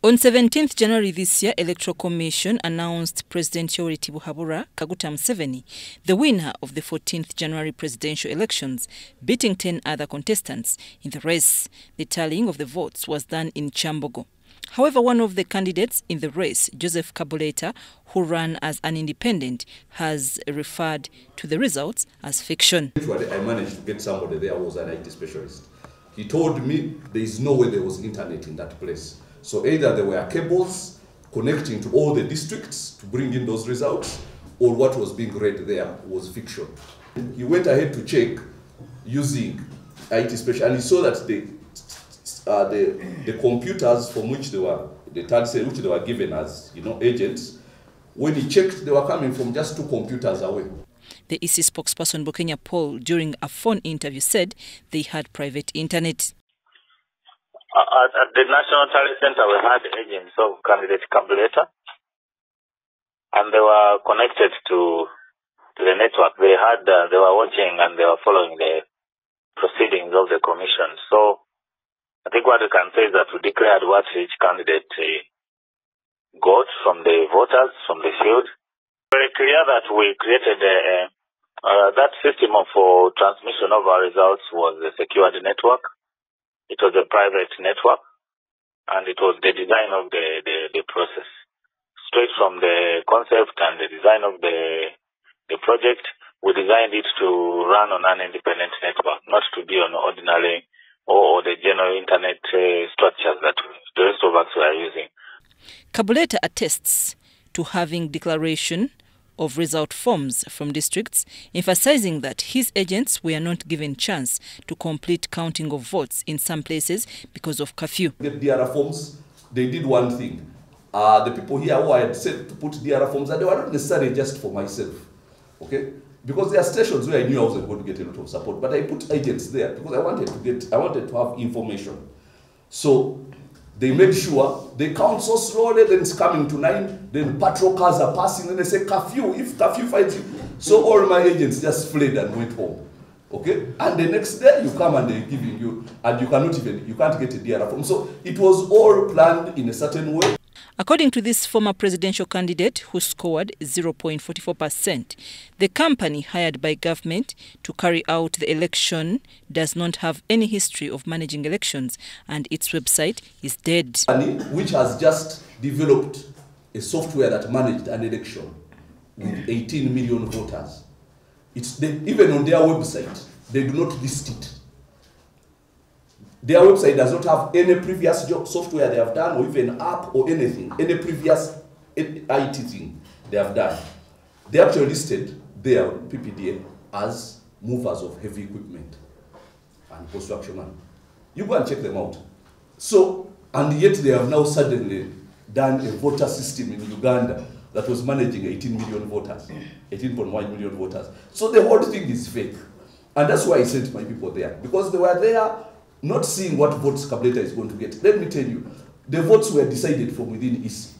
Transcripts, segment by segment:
On 17th January this year, Electoral Commission announced President Yoweri Tibuhaburra Kaguta Museveni the winner of the 14th January presidential elections, beating 10 other contestants in the race. The tallying of the votes was done in Kyambogo. However, one of the candidates in the race, Joseph Kabuleta, who ran as an independent, has referred to the results as fiction. I managed to get somebody there who was an IT specialist. He told me there is no way there was internet in that place. So either there were cables connecting to all the districts to bring in those results, or what was being read there was fiction. He went ahead to check using IT special, and he saw that the computers from which they were, the third cell which they were given as agents, when he checked, they were coming from just 2 computers away. The EC spokesperson Bokenya Paul, during a phone interview, said they had private internet. At the National Talent Center, we had agents of candidate Kabuleta, and they were connected to the network. They were watching and they were following the proceedings of the commission. So I think what we can say is that we declared what each candidate got from the voters, from the field. Very clear that we created that system for transmission of our results was a secured network. It was a private network, and it was the design of the process. Straight from the concept and the design of the project, we designed it to run on an independent network, not to be on ordinary or the general internet structures that the rest of us were using. Kabuleta attests to having declaration of result forms from districts, emphasizing that his agents were not given chance to complete counting of votes in some places because of curfew. Get DRA forms, they did one thing. The people here who I had said to put DRA forms, and they were not necessarily just for myself, okay? Because there are stations where I knew I wasn't going to get a lot of support, but I put agents there because I wanted to have information. So they made sure they count so slowly, then it's coming to 9, then patrol cars are passing, and they say curfew, if curfew finds you. So all my agents just fled and went home. Okay? And the next day you come and they're giving you, and you can't get a DRA form. So it was all planned in a certain way. According to this former presidential candidate who scored 0.44%, the company hired by government to carry out the election does not have any history of managing elections, and its website is dead. Which has just developed a software that managed an election with 18 million voters. Even on their website, they do not list it. Their website does not have any previous software they have done, or even app or anything, any previous IT thing they have done. They actually listed their PPDA as movers of heavy equipment and construction money. You go and check them out. So, and yet they have now suddenly done a voter system in Uganda that was managing 18 million voters, 18.1 million voters. So the whole thing is fake. And that's why I sent my people there, because they were there not seeing what votes Kabuleta is going to get. Let me tell you, the votes were decided from within EC.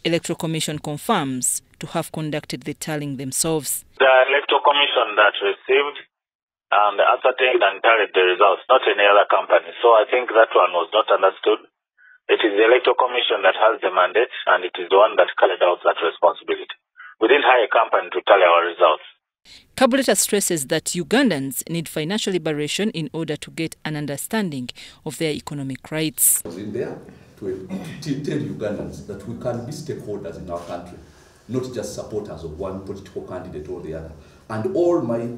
Electoral Commission confirms to have conducted the tallying themselves. The Electoral Commission that received and ascertained and tallied the results, not any other company. So I think that one was not understood. It is the Electoral Commission that has the mandate, and it is the one that carried out that responsibility. We didn't hire a company to tally our results. Kabuleta stresses that Ugandans need financial liberation in order to get an understanding of their economic rights. I was in there to tell Ugandans that we can be stakeholders in our country, not just supporters of one political candidate or the other. And all my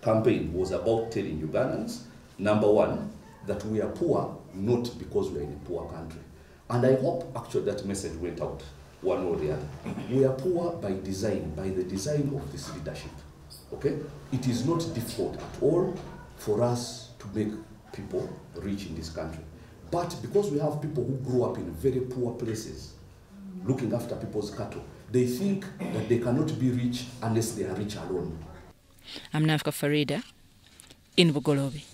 campaign was about telling Ugandans, number one, that we are poor not because we are in a poor country. And I hope actually that message went out one or the other. We are poor by design, by the design of this leadership. Okay? It is not difficult at all for us to make people rich in this country. But because we have people who grew up in very poor places, looking after people's cattle, they think that they cannot be rich unless they are rich alone. I'm Nafka Farida in Bugolobi.